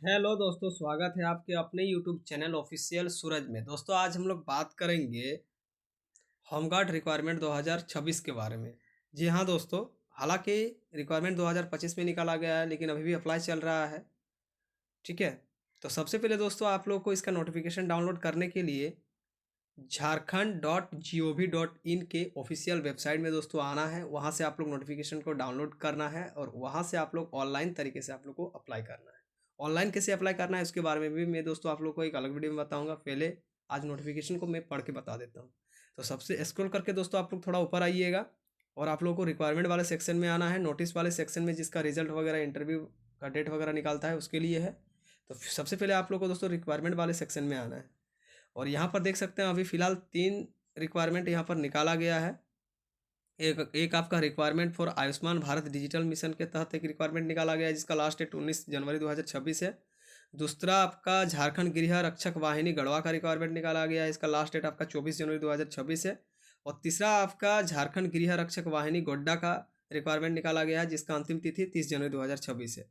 Hello दोस्तों, स्वागत है आपके अपने यूट्यूब चैनल ऑफिशियल सूरज में। दोस्तों, आज हम लोग बात करेंगे होमगार्ड रिक्वायरमेंट 2026 के बारे में। जी हाँ दोस्तों, हालांकि रिक्वायरमेंट 2025 में निकाला गया है, लेकिन अभी भी अप्लाई चल रहा है। ठीक है। तो सबसे पहले दोस्तों, आप लोग को इसका नोटिफिकेशन डाउनलोड करने के लिए झारखंड.gov.in के ऑफिशियल वेबसाइट में दोस्तों आना है। वहाँ से आप लोग नोटिफिकेशन को डाउनलोड करना है और वहाँ से आप लोग ऑनलाइन तरीके से आप लोग को अप्लाई करना है। ऑनलाइन कैसे अप्लाई करना है उसके बारे में भी मैं दोस्तों आप लोग को एक अलग वीडियो में बताऊंगा। पहले आज नोटिफिकेशन को मैं पढ़ के बता देता हूँ। तो सबसे स्क्रॉल करके दोस्तों आप लोग थोड़ा ऊपर आइएगा और आप लोग को रिक्वायरमेंट वाले सेक्शन में आना है। नोटिस वाले सेक्शन में जिसका रिजल्ट वगैरह इंटरव्यू का डेट वगैरह निकालता है उसके लिए है। तो सबसे पहले आप लोग को दोस्तों रिक्वायरमेंट वाले सेक्शन में आना है और यहाँ पर देख सकते हैं अभी फ़िलहाल 3 रिक्वायरमेंट यहाँ पर निकाला गया है। एक एक आपका requirement for Ayushman Bharat digital mission के तहत एक रिक्वायरमेंट निकाला गया है जिसका लास्ट डेट 19 जनवरी 2026 है। दूसरा आपका झारखंड गृह रक्षक वाहिनी गढ़वा का रिक्वायरमेंट निकाला गया है, इसका लास्ट डेट आपका 24 जनवरी 2026 है। और तीसरा आपका झारखंड गृह रक्षक वाहिनी गोड्डा का रिक्वायरमेंट निकाला गया है जिसका अंतिम तिथि 30 जनवरी 2026 है।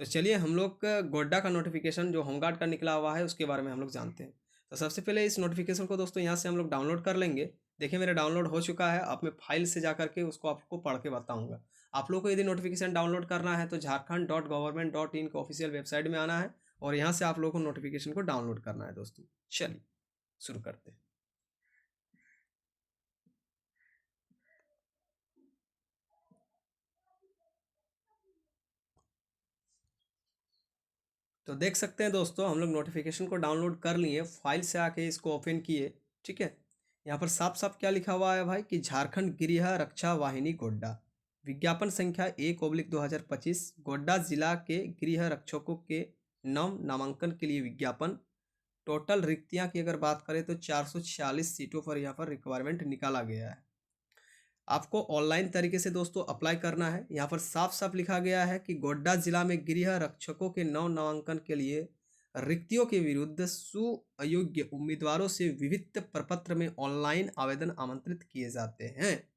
तो चलिए हम लोग गोड्डा का नोटिफिकेशन जो होमगार्ड का निकला हुआ है उसके बारे में हम लोग जानते हैं। तो सबसे पहले इस नोटिफिकेशन को दोस्तों यहाँ से हम लोग डाउनलोड कर लेंगे। देखिए मेरा डाउनलोड हो चुका है। अब मैं फाइल से जा करके उसको आपको पढ़ के बताऊंगा। आप लोग को यदि नोटिफिकेशन डाउनलोड करना है तो झारखंड.gov.in के ऑफिशियल वेबसाइट में आना है और यहाँ से आप लोगों को नोटिफिकेशन को डाउनलोड करना है दोस्तों। चलिए शुरू करते हैं। तो देख सकते हैं दोस्तों, हम लोग नोटिफिकेशन को डाउनलोड कर लिए, फाइल से आके इसको ओपन किए। ठीक है। यहाँ पर साफ साफ क्या लिखा हुआ है भाई कि झारखंड गृह रक्षा वाहिनी गोड्डा, विज्ञापन संख्या 1/2025, गोड्डा जिला के गृह रक्षकों के नव नामांकन के लिए विज्ञापन। टोटल रिक्तियां की अगर बात करें तो 446 सीटों पर यहाँ पर रिक्वायरमेंट निकाला गया है। आपको ऑनलाइन तरीके से दोस्तों अप्लाई करना है। यहाँ पर साफ साफ लिखा गया है कि गोड्डा जिला में गृह रक्षकों के नव नामांकन के लिए रिक्तियों के विरुद्ध सुअयोग्य उम्मीदवारों से विविध प्रपत्र में ऑनलाइन आवेदन आमंत्रित किए जाते हैं।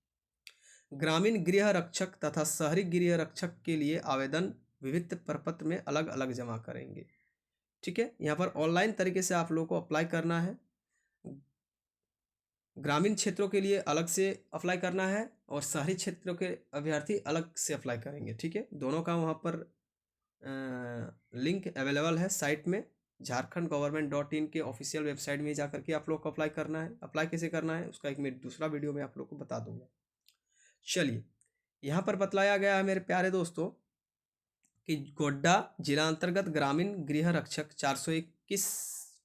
ग्रामीण गृह रक्षक तथा शहरी गृह रक्षक के लिए आवेदन विविध प्रपत्र में अलग अलग जमा करेंगे। ठीक है। यहाँ पर ऑनलाइन तरीके से आप लोगों को अप्लाई करना है। ग्रामीण क्षेत्रों के लिए अलग से अप्लाई करना है और शहरी क्षेत्रों के अभ्यर्थी अलग से अप्लाई करेंगे। ठीक है। दोनों का वहाँ पर लिंक अवेलेबल है साइट में। झारखंड.gov.in के ऑफिशियल वेबसाइट में जा करके आप लोग को अप्लाई करना है। अप्लाई कैसे करना है उसका एक मैं दूसरा वीडियो में आप लोग को बता दूंगा। चलिए, यहाँ पर बतलाया गया है मेरे प्यारे दोस्तों कि गोड्डा जिला अंतर्गत ग्रामीण गृह रक्षक 421।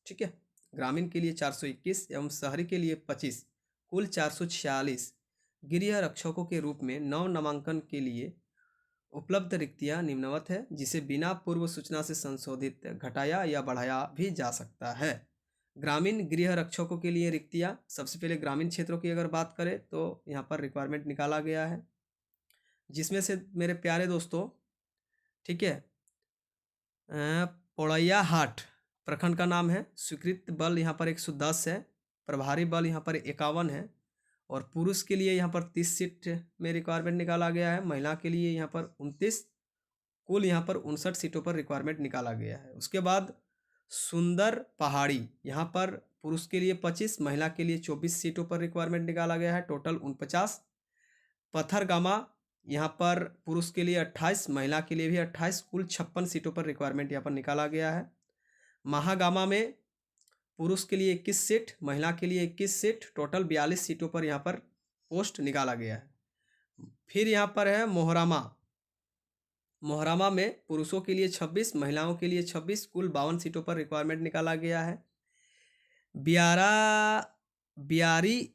ठीक है। ग्रामीण के लिए 421 एवं शहरी के लिए 25, कुल 446 गृह रक्षकों के रूप में नव नामांकन के लिए उपलब्ध रिक्तियां निम्नवत है, जिसे बिना पूर्व सूचना से संशोधित, घटाया या बढ़ाया भी जा सकता है। ग्रामीण गृह रक्षकों के लिए रिक्तियां, सबसे पहले ग्रामीण क्षेत्रों की अगर बात करें तो यहाँ पर रिक्वायरमेंट निकाला गया है जिसमें से मेरे प्यारे दोस्तों, ठीक है, पोड़ैया हाट प्रखंड का नाम है। स्वीकृत बल यहाँ पर 110 है। प्रभारी बल यहाँ पर 51 है। और पुरुष के लिए यहाँ पर 30 सीट में रिक्वायरमेंट निकाला गया है। महिला के लिए यहाँ पर 29, कुल यहाँ पर 59 सीटों पर रिक्वायरमेंट निकाला गया है। उसके बाद सुंदर पहाड़ी, यहाँ पर पुरुष के लिए 25, महिला के लिए 24 सीटों पर रिक्वायरमेंट निकाला गया है, टोटल 49। पथरगामा, यहाँ पर पुरुष के लिए 28, महिला के लिए भी 28, कुल 56 सीटों पर रिक्वायरमेंट यहाँ पर निकाला गया है। महागामा में पुरुष के लिए 21 सीट, महिला के लिए 21 सीट, टोटल 42 सीटों पर यहाँ पर पोस्ट निकाला गया है। फिर यहाँ पर है मोहरामा। मोहरामा में पुरुषों के लिए 26, महिलाओं के लिए 26, कुल 52 सीटों पर रिक्वायरमेंट निकाला गया है। बियारा बियारी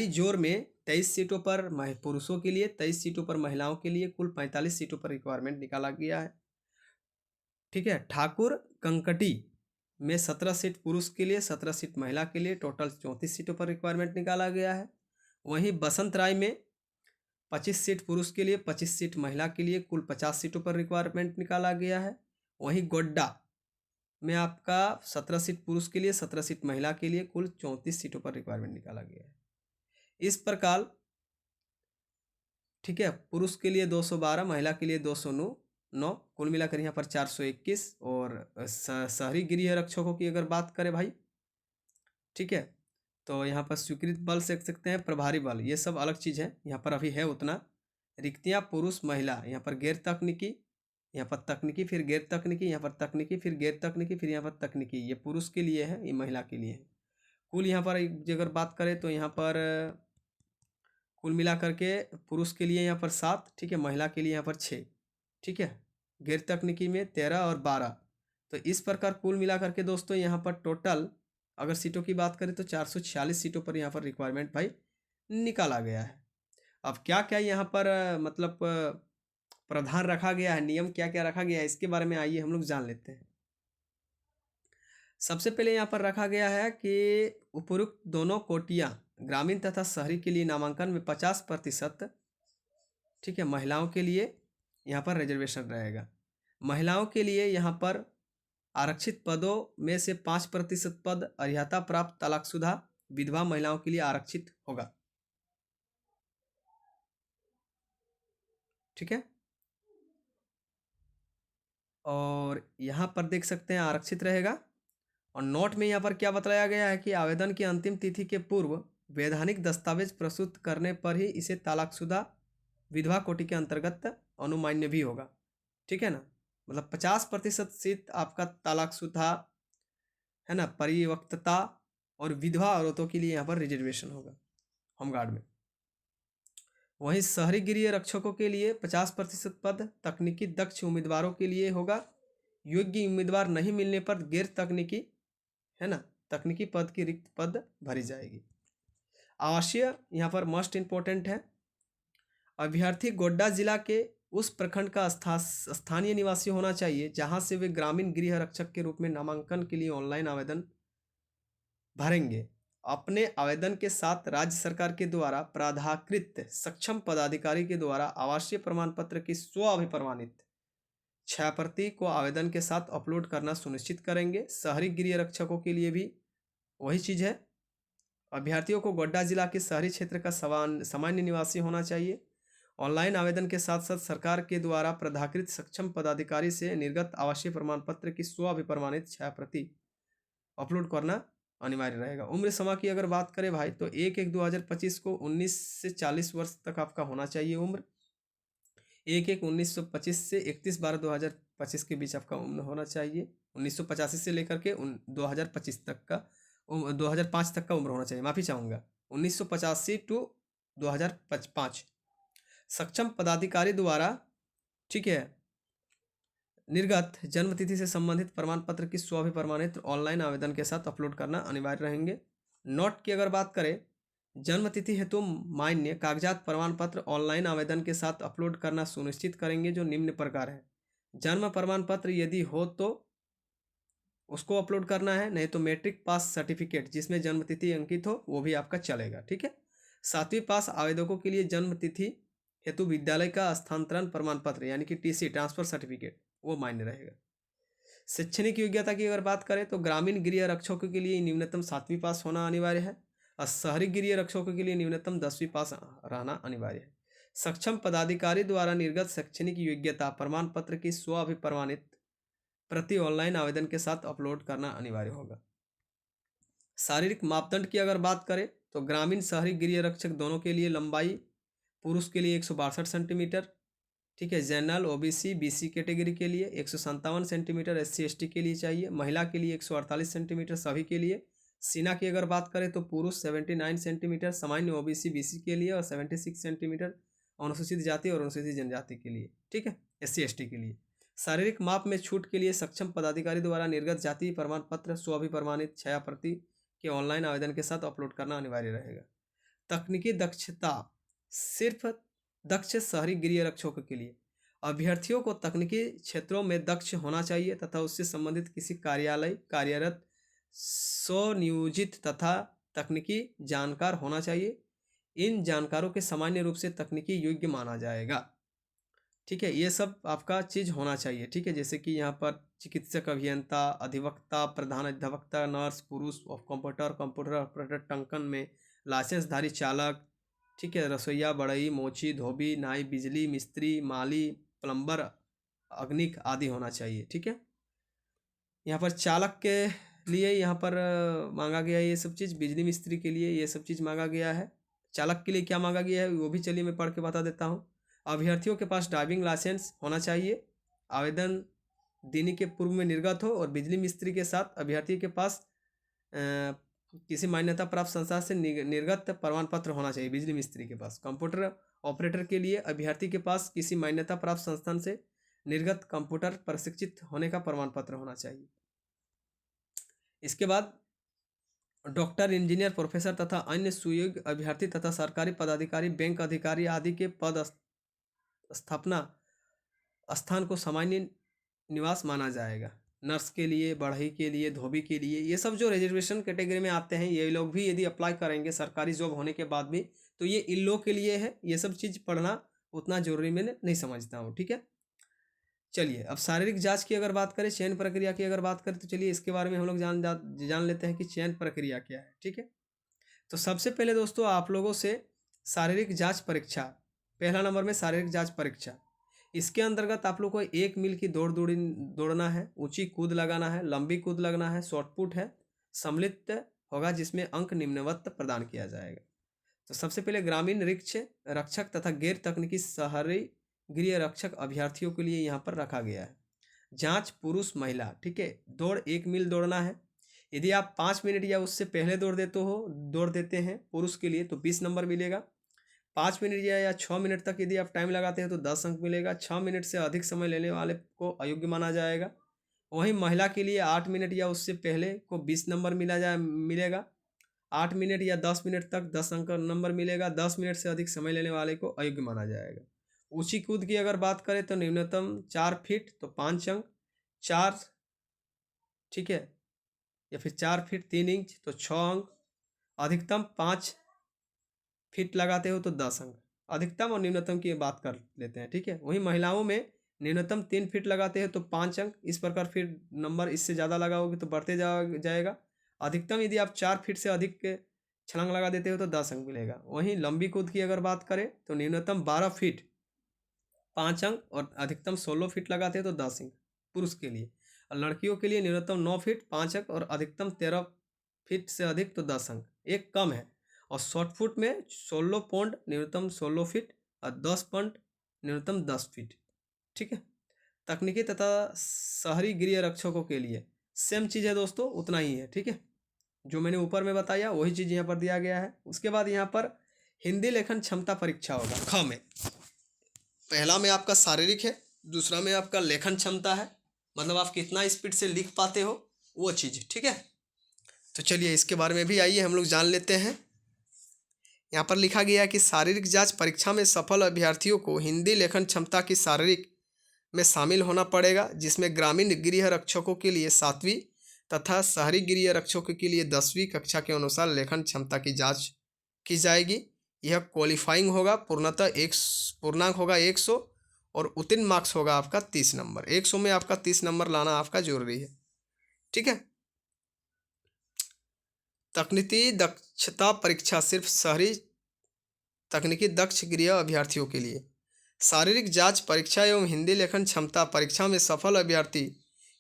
जोर में 23 सीटों पर पुरुषों के लिए, 23 सीटों पर महिलाओं के लिए, कुल 45 सीटों पर रिक्वायरमेंट निकाला गया है। ठीक है। ठाकुर कंकटी में 17 सीट पुरुष के लिए, 17 सीट महिला के लिए, टोटल 34 सीटों पर रिक्वायरमेंट निकाला गया है। वहीं बसंत राय में 25 सीट पुरुष के लिए, 25 सीट महिला के लिए, कुल 50 सीटों पर रिक्वायरमेंट निकाला गया है। वहीं गोड्डा में आपका 17 सीट पुरुष के लिए, 17 सीट महिला के लिए, कुल 34 सीटों पर रिक्वायरमेंट निकाला गया है। इस प्रकार, ठीक है, पुरुष के लिए 212, महिला के लिए 209, 9, कुल मिलाकर यहाँ पर 421। और शहरी गृह रक्षकों की अगर बात करें भाई, ठीक है, तो यहाँ पर स्वीकृत बल से सकते हैं, प्रभारी बल, ये सब अलग चीज़ है, यहाँ पर अभी है उतना। रिक्तियाँ पुरुष महिला, यहाँ पर गैर तकनीकी, यहाँ पर तकनीकी, फिर गैर तकनीकी, यहाँ पर तकनीकी, फिर गैर तकनीकी, फिर यहाँ पर तकनीकी, ये पुरुष के लिए है, ये महिला के लिए है। कुल यहाँ पर अगर बात करें तो यहाँ पर कुल मिला करके पुरुष के लिए यहाँ पर 7, ठीक है, महिला के लिए यहाँ पर 6, ठीक है, गैर तकनीकी में 13 और 12। तो इस प्रकार कुल मिला करके दोस्तों यहाँ पर टोटल अगर सीटों की बात करें तो 446 सीटों पर यहाँ पर रिक्वायरमेंट भाई निकाला गया है। अब क्या क्या यहाँ पर मतलब प्रावधान रखा गया है, नियम क्या क्या रखा गया है, इसके बारे में आइए हम लोग जान लेते हैं। सबसे पहले यहाँ पर रखा गया है कि उपरोक्त दोनों कोटियाँ ग्रामीण तथा शहरी के लिए नामांकन में 50%, ठीक है, महिलाओं के लिए यहाँ पर रिजर्वेशन रहेगा। महिलाओं के लिए यहाँ पर आरक्षित पदों में से 5% पद अर्हता प्राप्त तलाकशुदा विधवा महिलाओं के लिए आरक्षित होगा, ठीक है। और यहाँ पर देख सकते हैं आरक्षित रहेगा। और नोट में यहाँ पर क्या बताया गया है कि आवेदन की अंतिम तिथि के पूर्व वैधानिक दस्तावेज प्रस्तुत करने पर ही इसे तलाकशुदा विधवा कोटि के अंतर्गत अनुमान्य भी होगा, ठीक है ना। मतलब 50% सीट आपका तलाकशुदा है ना, परिवक्तता और विधवा औरतों के लिए यहाँ पर रिजर्वेशन होगा होमगार्ड में। वहीं शहरी गृह रक्षकों के लिए 50% पद तकनीकी दक्ष उम्मीदवारों के लिए होगा। योग्य उम्मीदवार नहीं मिलने पर गैर तकनीकी है ना, तकनीकी पद की रिक्त पद भरी जाएगी। आवासीय यहाँ पर मोस्ट इम्पोर्टेंट है। अभ्यर्थी गोड्डा जिला के उस प्रखंड का स्थानीय निवासी होना चाहिए जहां से वे ग्रामीण गृह रक्षक के रूप में नामांकन के लिए ऑनलाइन आवेदन भरेंगे। अपने आवेदन के साथ राज्य सरकार के द्वारा प्राधिकृत सक्षम पदाधिकारी के द्वारा आवासीय प्रमाण पत्र की स्व-अभिप्रमाणित 6 प्रति को आवेदन के साथ अपलोड करना सुनिश्चित करेंगे। शहरी गृह रक्षकों के लिए भी वही चीज़ है। अभ्यर्थियों को गोड्डा जिला के शहरी क्षेत्र का सामान्य निवासी होना चाहिए। ऑनलाइन आवेदन के साथ साथ सरकार के द्वारा प्राधिकृत सक्षम पदाधिकारी से निर्गत आवासीय प्रमाण पत्र की स्व-अभिप्रमाणित 6 प्रति अपलोड करना अनिवार्य रहेगा। उम्र सीमा की अगर बात करें भाई तो 1/1/2025 को 19 से 40 वर्ष तक आपका होना चाहिए उम्र। 1/1/1925 से 31/12/2025 के बीच आपका उम्र होना चाहिए। 1985 से लेकर के 2025 तक का 2005 तक का उम्र होना चाहिए, माफ़ी चाहूँगा, 1985 टू 2005। सक्षम पदाधिकारी द्वारा, ठीक है, निर्गत जन्म तिथि से संबंधित प्रमाण पत्र की स्व-अभिप्रमाणित ऑनलाइन आवेदन के साथ अपलोड करना अनिवार्य रहेंगे। नोट की अगर बात करें, जन्म तिथि हेतु मान्य कागजात प्रमाण पत्र ऑनलाइन आवेदन के साथ अपलोड करना सुनिश्चित करेंगे, जो निम्न प्रकार है। जन्म प्रमाण पत्र यदि हो तो उसको अपलोड करना है, नहीं तो मैट्रिक पास सर्टिफिकेट जिसमें जन्म तिथि अंकित हो वो भी आपका चलेगा, ठीक है। 7वीं पास आवेदकों के लिए जन्म तिथि हेतु विद्यालय का स्थानांतरण प्रमाण पत्र यानी कि TC ट्रांसफर सर्टिफिकेट वो मान्य रहेगा। शैक्षणिक योग्यता की अगर बात करें तो ग्रामीण गृह रक्षकों के लिए न्यूनतम 7वीं पास होना अनिवार्य है और शहरी गृह रक्षकों के लिए न्यूनतम 10वीं पास रहना अनिवार्य है। सक्षम पदाधिकारी द्वारा निर्गत शैक्षणिक योग्यता प्रमाण पत्र की स्व-अभिप्रमाणित प्रति ऑनलाइन आवेदन के साथ अपलोड करना अनिवार्य होगा। शारीरिक मापदंड की अगर बात करें तो ग्रामीण शहरी गृह रक्षक दोनों के लिए लंबाई पुरुष के लिए 162 सेंटीमीटर, ठीक है, जनरल OBC BC कैटेगरी के लिए 157 सेंटीमीटर, SC ST के लिए चाहिए, महिला के लिए 148 सेंटीमीटर सभी के लिए। सीना की अगर बात करें तो पुरुष 79 सेंटीमीटर सामान्य OBC BC के लिए और 76 सेंटीमीटर अनुसूचित जाति और अनुसूचित जनजाति के लिए, ठीक है, SC ST के लिए। शारीरिक माप में छूट के लिए सक्षम पदाधिकारी द्वारा निर्गत जाति प्रमाण पत्र स्व-अभिप्रमाणित 6 प्रति के ऑनलाइन आवेदन के साथ अपलोड करना अनिवार्य रहेगा। तकनीकी दक्षता सिर्फ दक्ष शहरी गृह रक्षकों के लिए। अभ्यर्थियों को तकनीकी क्षेत्रों में दक्ष होना चाहिए तथा उससे संबंधित किसी कार्यालय कार्यरत स्वनियोजित तथा तकनीकी जानकार होना चाहिए। इन जानकारों के सामान्य रूप से तकनीकी योग्य माना जाएगा, ठीक है, ये सब आपका चीज़ होना चाहिए, ठीक है। जैसे कि यहाँ पर चिकित्सक, अभियंता, अधिवक्ता, प्रधान अधिवक्ता, नर्स, पुरुष कंप्यूटर ऑपरेटर, टंकन में लाइसेंसधारी चालक, ठीक है, रसोईया, बढ़ई, मोची, धोबी, नाई, बिजली मिस्त्री, माली, प्लम्बर, अग्निक आदि होना चाहिए। ठीक है, यहाँ पर चालक के लिए यहाँ पर मांगा गया है ये सब चीज़, बिजली मिस्त्री के लिए ये सब चीज़ मांगा गया है। चालक के लिए क्या मांगा गया है वो भी चलिए मैं पढ़ के बता देता हूँ। अभ्यर्थियों के पास ड्राइविंग लाइसेंस होना चाहिए, आवेदन देने के पूर्व में निर्गत हो, और बिजली मिस्त्री के साथ अभ्यर्थी के पास किसी मान्यता प्राप्त संस्था से निर्गत प्रमाण पत्र होना चाहिए। बिजली मिस्त्री के पास कंप्यूटर ऑपरेटर के लिए अभ्यर्थी के पास किसी मान्यता प्राप्त संस्थान से निर्गत कंप्यूटर प्रशिक्षित होने का प्रमाण पत्र होना चाहिए। इसके बाद डॉक्टर, इंजीनियर, प्रोफेसर तथा अन्य सुयोग्य अभ्यर्थी तथा सरकारी पदाधिकारी, बैंक अधिकारी आदि के पद स्थापना स्थान को सामान्य निवास माना जाएगा। नर्स के लिए, बढ़ई के लिए, धोबी के लिए, ये सब जो रिजर्वेशन कैटेगरी में आते हैं ये लोग भी यदि अप्लाई करेंगे सरकारी जॉब होने के बाद भी, तो ये इन लोग के लिए है। ये सब चीज़ पढ़ना उतना जरूरी मैंने नहीं समझता हूँ। ठीक है, चलिए अब शारीरिक जांच की अगर बात करें, चयन प्रक्रिया की अगर बात करें, तो चलिए इसके बारे में हम लोग जान लेते हैं कि चयन प्रक्रिया क्या है। ठीक है, तो सबसे पहले दोस्तों आप लोगों से शारीरिक जांच परीक्षा, पहला नंबर में शारीरिक जांच परीक्षा, इसके अंतर्गत आप लोग को 1 मील की दौड़ना है, ऊंची कूद लगाना है, लंबी कूद लगना है, शॉर्ट पुट है, सम्मिलित होगा जिसमें अंक निम्नवत प्रदान किया जाएगा। तो सबसे पहले ग्रामीण रक्षक तथा गैर तकनीकी शहरी गृह रक्षक अभ्यर्थियों के लिए यहाँ पर रखा गया है। जांच पुरुष महिला। ठीक है, दौड़ 1 मील दौड़ना है। यदि आप 5 मिनट या उससे पहले दौड़ देते हैं पुरुष के लिए तो 20 नंबर मिलेगा। 5 मिनट या 6 मिनट तक यदि आप टाइम लगाते हैं तो 10 अंक मिलेगा। 6 मिनट से अधिक समय लेने वाले को अयोग्य माना जाएगा। वहीं महिला के लिए 8 मिनट या उससे पहले को 20 नंबर मिलेगा। 8 मिनट या 10 मिनट तक 10 अंक नंबर मिलेगा। 10 मिनट से अधिक समय लेने वाले को अयोग्य माना जाएगा। ऊंची कूद की अगर बात करें तो न्यूनतम 4 फीट तो 5 अंक, 4, ठीक है, या फिर 4 फीट 3 इंच तो 6 अंक, अधिकतम 5 फीट लगाते हो तो 10 अंक। अधिकतम और न्यूनतम की बात कर लेते हैं। ठीक है, वहीं महिलाओं में न्यूनतम 3 फीट लगाते हैं तो 5 अंक, इस प्रकार फिर नंबर इससे ज़्यादा लगाओगे तो बढ़ते जाएगा। अधिकतम यदि आप 4 फीट से अधिक के छलांग लगा देते हो तो 10 अंक मिलेगा। वहीं लंबी कूद की अगर बात करें तो न्यूनतम 12 फीट 5 अंक, और अधिकतम 16 फीट लगाते हैं तो 10 अंक पुरुष के लिए। और लड़कियों के लिए न्यूनतम 9 फीट 5 अंक और अधिकतम 13 फीट से अधिक तो 10 अंक, एक कम है। और शॉर्ट फुट में 16 पौंड न्यूनतम 16 फीट और 10 पौंड न्यूनतम 10 फीट। ठीक है, तकनीकी तथा शहरी गृह रक्षकों के लिए सेम चीज़ है दोस्तों, उतना ही है। ठीक है, जो मैंने ऊपर में बताया वही चीज़ यहाँ पर दिया गया है। उसके बाद यहाँ पर हिंदी लेखन क्षमता परीक्षा होगा। ख में पहला में आपका शारीरिक है, दूसरा में आपका लेखन क्षमता है, मतलब आप कितना स्पीड से लिख पाते हो वो चीज़। ठीक है, तो चलिए इसके बारे में भी आइए हम लोग जान लेते हैं। यहाँ पर लिखा गया है कि शारीरिक जांच परीक्षा में सफल अभ्यर्थियों को हिंदी लेखन क्षमता की शारीरिक में शामिल होना पड़ेगा, जिसमें ग्रामीण गृह रक्षकों के लिए 7वीं तथा शहरी गृह रक्षकों के लिए 10वीं कक्षा के अनुसार लेखन क्षमता की जांच की जाएगी। यह क्वालिफाइंग होगा, पूर्णांक होगा 100 और उत्तीर्ण मार्क्स होगा आपका 30 नंबर। 100 में आपका 30 नंबर लाना आपका जरूरी है। ठीक है, तकनीकी दक्षता परीक्षा सिर्फ शहरी तकनीकी दक्ष गृह अभ्यर्थियों के लिए। शारीरिक जांच परीक्षा एवं हिंदी लेखन क्षमता परीक्षा में सफल अभ्यर्थी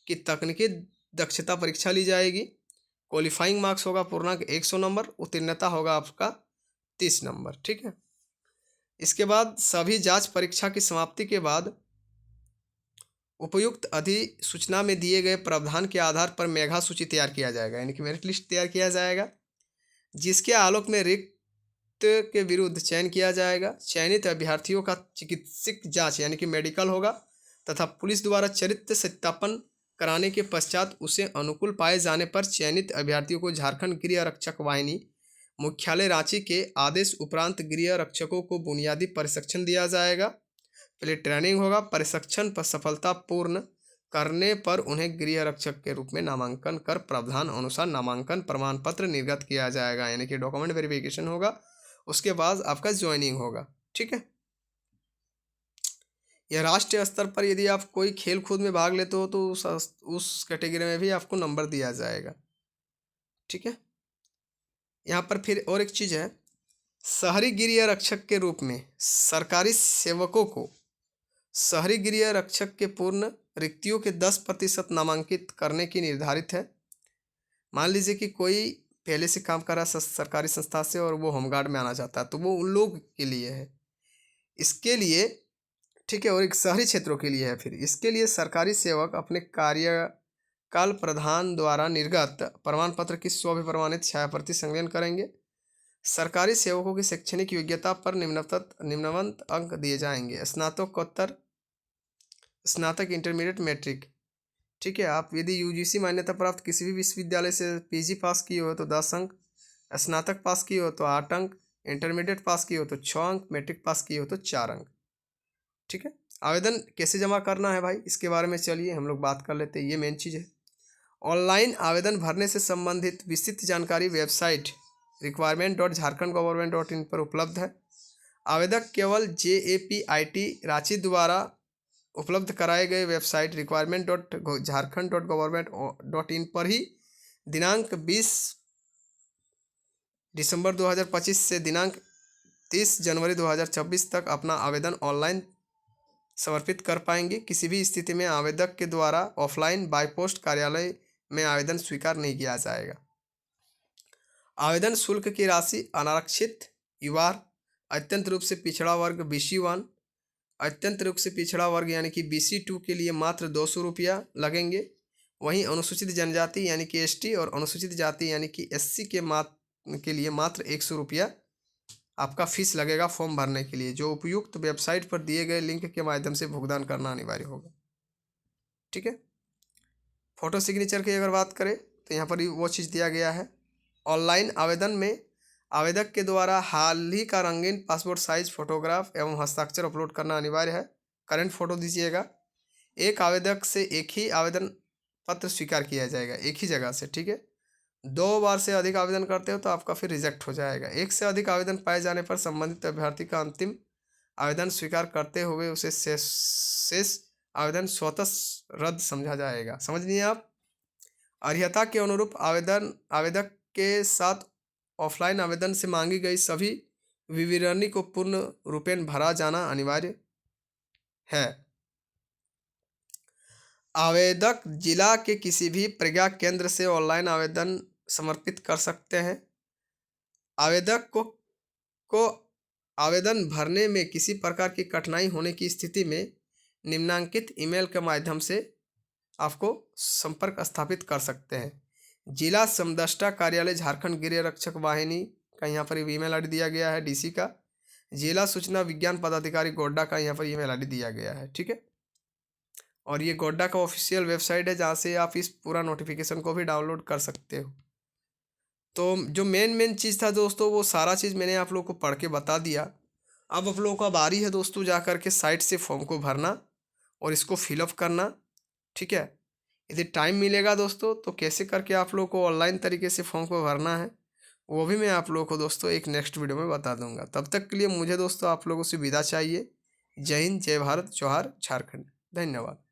की तकनीकी दक्षता परीक्षा ली जाएगी। क्वालिफाइंग मार्क्स होगा पूर्णांक 100 नंबर, उत्तीर्णता होगा आपका 30 नंबर। ठीक है, इसके बाद सभी जांच परीक्षा की समाप्ति के बाद उपयुक्त अधिसूचना में दिए गए प्रावधान के आधार पर मेधा सूची तैयार किया जाएगा, यानी कि मेरिट लिस्ट तैयार किया जाएगा, जिसके आलोक में रिक्त के विरुद्ध चयन किया जाएगा। चयनित अभ्यर्थियों का चिकित्सक जांच यानी कि मेडिकल होगा तथा पुलिस द्वारा चरित्र सत्यापन कराने के पश्चात उसे अनुकूल पाए जाने पर चयनित अभ्यर्थियों को झारखंड गृह रक्षक वाहिनी मुख्यालय रांची के आदेश उपरांत गृह रक्षकों को बुनियादी प्रशिक्षण दिया जाएगा। पहले ट्रेनिंग होगा, प्रशिक्षण पर सफलतापूर्ण करने पर उन्हें गृह रक्षक के रूप में नामांकन कर प्रावधान अनुसार नामांकन प्रमाण पत्र निर्गत किया जाएगा, यानी कि डॉक्यूमेंट वेरिफिकेशन होगा। उसके बाद आपका ज्वाइनिंग होगा। ठीक है, यह राष्ट्रीय स्तर पर यदि आप कोई खेल कूद में भाग लेते हो तो उस कैटेगरी में भी आपको नंबर दिया जाएगा। ठीक है, यहाँ पर फिर और एक चीज़ है, शहरी गृह रक्षक के रूप में सरकारी सेवकों को शहरी गृह रक्षक के पूर्ण रिक्तियों के 10% नामांकित करने की निर्धारित है। मान लीजिए कि कोई पहले से काम कर रहा है सरकारी संस्था से और वो होमगार्ड में आना चाहता है, तो वो उन लोग के लिए है। इसके लिए ठीक है, और एक शहरी क्षेत्रों के लिए है। फिर इसके लिए सरकारी सेवक अपने कार्यकाल प्रधान द्वारा निर्गत प्रमाण पत्र की स्वप्रमाणित छायाप्रति संकलन करेंगे। सरकारी सेवकों की शैक्षणिक योग्यता पर निम्नवंत अंक दिए जाएंगे। स्नातकोत्तर, स्नातक, इंटरमीडिएट, मैट्रिक। ठीक है, आप यदि यूजीसी मान्यता प्राप्त किसी भी विश्वविद्यालय से पीजी पास किए हो तो 10 अंक, स्नातक पास किए हो तो 8 अंक, इंटरमीडिएट पास किए हो तो 6 अंक, मैट्रिक पास किए हो तो 4 अंक। ठीक है, आवेदन कैसे जमा करना है भाई, इसके बारे में चलिए हम लोग बात कर लेते हैं। ये मेन चीज़ है। ऑनलाइन आवेदन भरने से संबंधित विस्तृत जानकारी वेबसाइट requirement.jharkhandgovernment.in पर उपलब्ध है। आवेदक केवल JAPIT रांची द्वारा उपलब्ध कराए गए वेबसाइट requirement.jharkhand.government.in पर ही दिनांक 20 दिसंबर 2025 से दिनांक 30 जनवरी 2026 तक अपना आवेदन ऑनलाइन समर्पित कर पाएंगे। किसी भी स्थिति में आवेदक के द्वारा ऑफलाइन बाय पोस्ट कार्यालय में आवेदन स्वीकार नहीं किया जाएगा। आवेदन शुल्क की राशि अनारक्षित, युवा, अत्यंत रूप से पिछड़ा वर्ग BC1, अत्यंत रूप से पिछड़ा वर्ग यानी कि BC2 के लिए मात्र 200 रुपया लगेंगे। वहीं अनुसूचित जनजाति यानी कि ST और अनुसूचित जाति यानी कि SC के लिए मात्र 100 रुपया आपका फीस लगेगा फॉर्म भरने के लिए, जो उपयुक्त वेबसाइट पर दिए गए लिंक के माध्यम से भुगतान करना अनिवार्य होगा। ठीक है, फोटो सिग्नेचर की अगर बात करें तो यहाँ पर वो चीज़ दिया गया है। ऑनलाइन आवेदन में आवेदक के द्वारा हाल ही का रंगीन पासपोर्ट साइज फोटोग्राफ एवं हस्ताक्षर अपलोड करना अनिवार्य है। करंट फोटो दीजिएगा। एक आवेदक से एक ही आवेदन पत्र स्वीकार किया जाएगा, एक ही जगह से। ठीक है, 2 बार से अधिक आवेदन करते हो तो आपका फिर रिजेक्ट हो जाएगा। एक से अधिक आवेदन पाए जाने पर संबंधित अभ्यर्थी का अंतिम आवेदन स्वीकार करते हुए उसे शेष आवेदन स्वतः रद्द समझा जाएगा। समझ लिए आप। अर्हता के अनुरूप आवेदक के साथ ऑफलाइन आवेदन से मांगी गई सभी विवरणी को पूर्ण रूपेण भरा जाना अनिवार्य है। आवेदक जिला के किसी भी प्रज्ञा केंद्र से ऑनलाइन आवेदन समर्पित कर सकते हैं। आवेदक को आवेदन भरने में किसी प्रकार की कठिनाई होने की स्थिति में निम्नांकित ईमेल के माध्यम से आपको संपर्क स्थापित कर सकते हैं। जिला समदष्टा कार्यालय झारखंड गृह रक्षक वाहिनी का यहाँ पर ईमेल आईडी दिया गया है। DC का जिला सूचना विज्ञान पदाधिकारी गोड्डा का यहाँ पर ईमेल आईडी दिया गया है। ठीक है, और ये गोड्डा का ऑफिशियल वेबसाइट है जहाँ से आप इस पूरा नोटिफिकेशन को भी डाउनलोड कर सकते हो। तो जो मेन चीज़ था दोस्तों, वो सारा चीज़ मैंने आप लोगों को पढ़ के बता दिया। अब आप लोगों का बारी है दोस्तों जा कर के साइट से फॉर्म को भरना और इसको फिलअप करना। ठीक है, यदि टाइम मिलेगा दोस्तों तो कैसे करके आप लोगों को ऑनलाइन तरीके से फॉर्म को भरना है वो भी मैं आप लोगों को दोस्तों एक नेक्स्ट वीडियो में बता दूंगा। तब तक के लिए मुझे दोस्तों आप लोगों से विदा चाहिए। जय हिंद, जय भारत, जोहार झारखंड। धन्यवाद।